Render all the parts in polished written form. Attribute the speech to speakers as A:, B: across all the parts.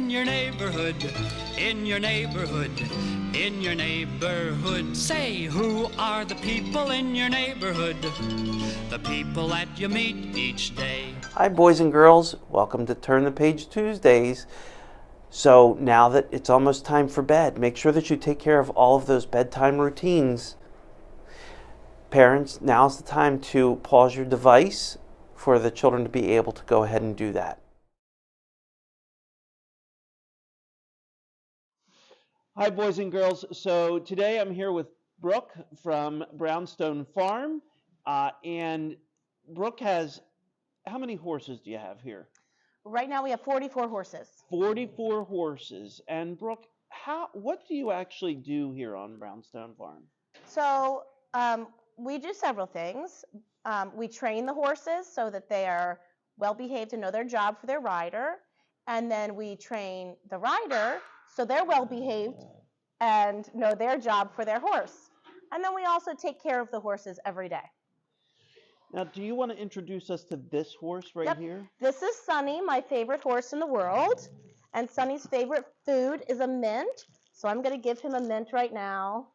A: in your neighborhood, in your neighborhood, in your neighborhood. Say, who are the people in your neighborhood? The people that you meet each day.
B: Hi boys and girls, welcome to Turn the Page Tuesdays. So now that it's almost time for bed, make sure that you take care of all of those bedtime routines. Parents, now's the time to pause your device for the children to be able to go ahead and do that. Hi boys and girls, so today I'm here with Brooke from Brownstone Farm, and Brooke has, how many horses do you have here?
C: Right now we have 44 horses.
B: 44 horses. And Brooke, what do you actually do here on Brownstone Farm?
C: So we do several things. We train the horses so that they are well behaved and know their job for their rider. And then we train the rider so they're well behaved and know their job for their horse. And then we also take care of the horses every day.
B: Now, do you want to introduce us to this horse right here?
C: This is Sunny, my favorite horse in the world. And Sunny's favorite food is a mint. So I'm going to give him a mint right now.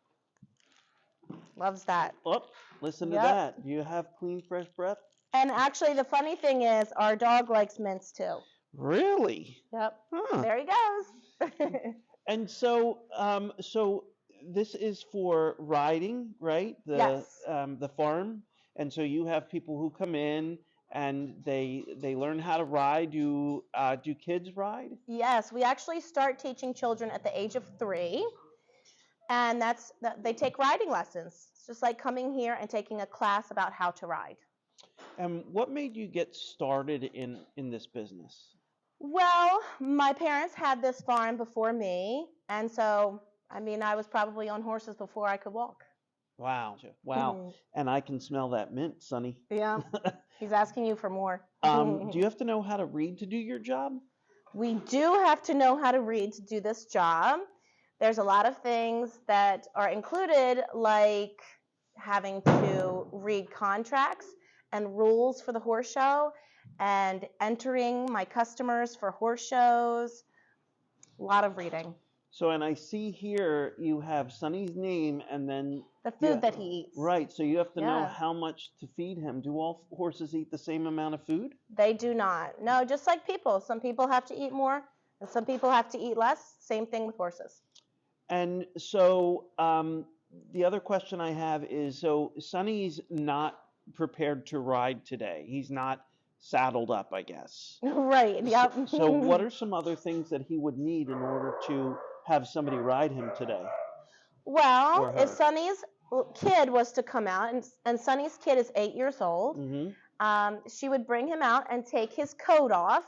C: Loves that.
B: Oh, listen to that. Do you have clean, fresh breath?
C: And actually, the funny thing is, our dog likes mints too.
B: Really?
C: Yep.
B: Huh.
C: There he goes.
B: And so, this is for riding, right?
C: Yes.
B: The farm. And so you have people who come in and they learn how to ride. Do kids ride?
C: Yes, we actually start teaching children at the age of 3, and they take riding lessons. It's just like coming here and taking a class about how to ride.
B: And what made you get started in this business?
C: Well, my parents had this farm before me, and so I was probably on horses before I could walk.
B: Wow. And I can smell that mint, Sonny.
C: Yeah. He's asking you for more.
B: Do you have to know how to read to do your job?
C: We do have to know how to read to do this job. There's a lot of things that are included, like having to read contracts and rules for the horse show and entering my customers for horse shows. A lot of reading.
B: So, and I see here you have Sonny's name and then
C: the food that he eats.
B: Right, so you have to know how much to feed him. Do all horses eat the same amount of food?
C: They do not. No, just like people. Some people have to eat more and some people have to eat less. Same thing with horses.
B: And so the other question I have is, so Sonny's not prepared to ride today. He's not saddled up, I guess.
C: Right, yep.
B: So what are some other things that he would need in order to have somebody ride him today?
C: Well, if Sonny's kid was to come out, and Sonny's kid is 8 years old, she would bring him out and take his coat off.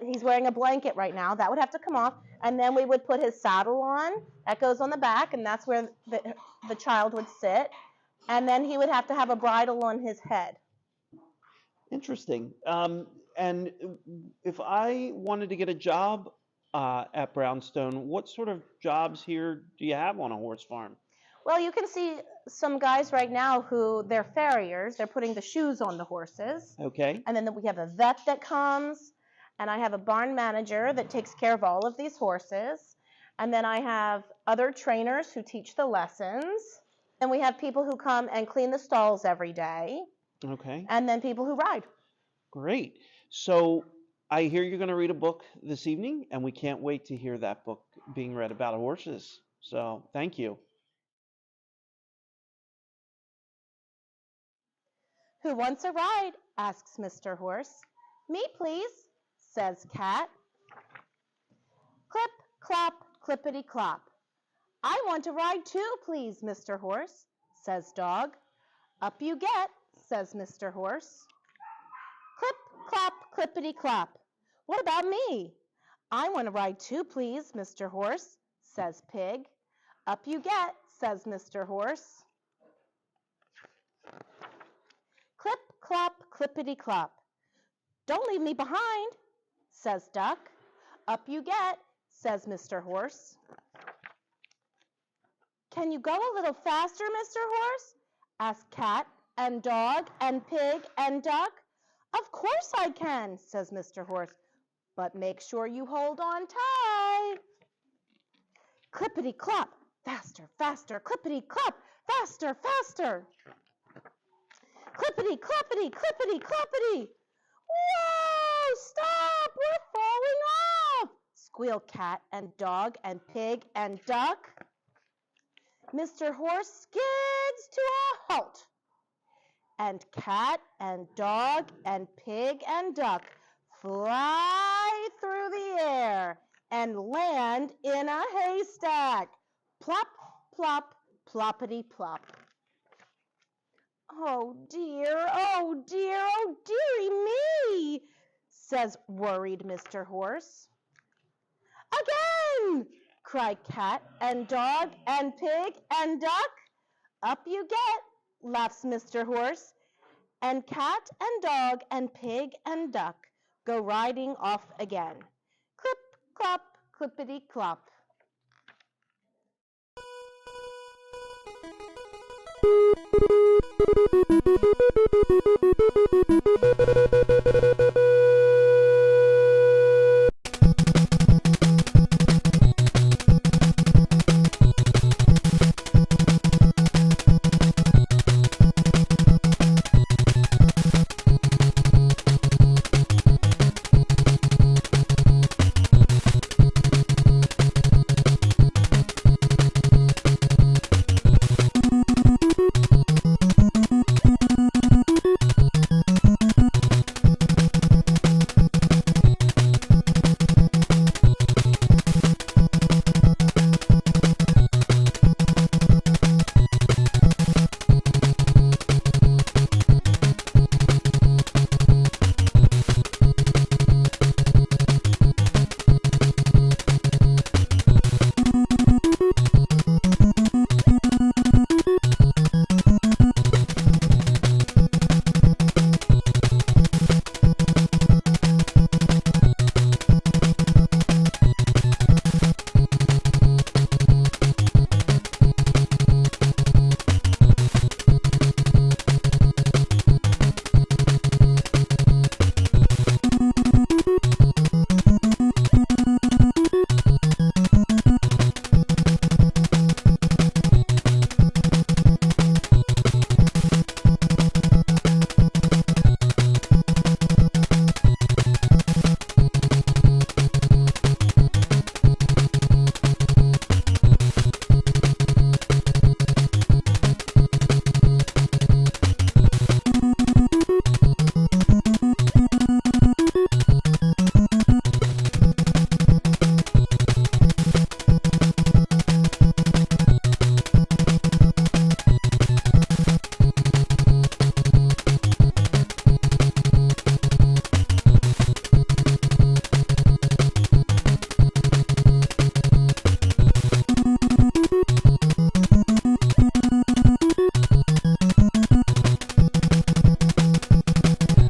C: He's wearing a blanket right now. That would have to come off. And then we would put his saddle on. That goes on the back, and that's where the child would sit. And then he would have to have a bridle on his head.
B: Interesting. And if I wanted to get a job at Brownstone, what sort of jobs here do you have on a horse farm?
C: Well, you can see some guys right now who they're farriers. They're putting the shoes on the horses.
B: Okay.
C: And then we have a vet that comes, and I have a barn manager that takes care of all of these horses. And then I have other trainers who teach the lessons. And we have people who come and clean the stalls every day.
B: Okay.
C: And then people who ride.
B: Great. So I hear you're going to read a book this evening, and we can't wait to hear that book being read about horses. So thank you.
C: Who wants a ride? Asks Mr. Horse. Me, please, says Cat. Clip, clop, clippity clop. I want to ride too, please, Mr. Horse, says Dog. Up you get, says Mr. Horse. Clip, clop, clippity clop. What about me? I want to ride too, please, Mr. Horse, says Pig. Up you get, says Mr. Horse. Clip, clop, clippity clop. Don't leave me behind, says Duck. Up you get, says Mr. Horse. Can you go a little faster, Mr. Horse? Asked Cat and Dog and Pig and Duck. Of course I can, says Mr. Horse. but make sure you hold on tight. Clippity-clop, faster, faster, clippity-clop, faster, faster. Clippity-cloppity, clippity-cloppity. Whoa, stop, we're falling off, squeal cat and dog and pig and duck. Mr. Horse skids to a halt, and cat and dog and pig and duck fly through the air and land in a haystack. Plop, plop, ploppity plop. Oh dear, oh dear, oh dearie me, says worried Mr. Horse. Again, cried cat and dog and pig and duck. Up you get, laughs Mr. Horse, and cat and dog and pig and duck go riding off again. Clip, clop, clippity clop.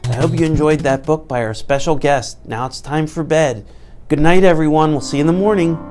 B: I hope you enjoyed that book by our special guest. Now it's time for bed. Good night, everyone. We'll see you in the morning.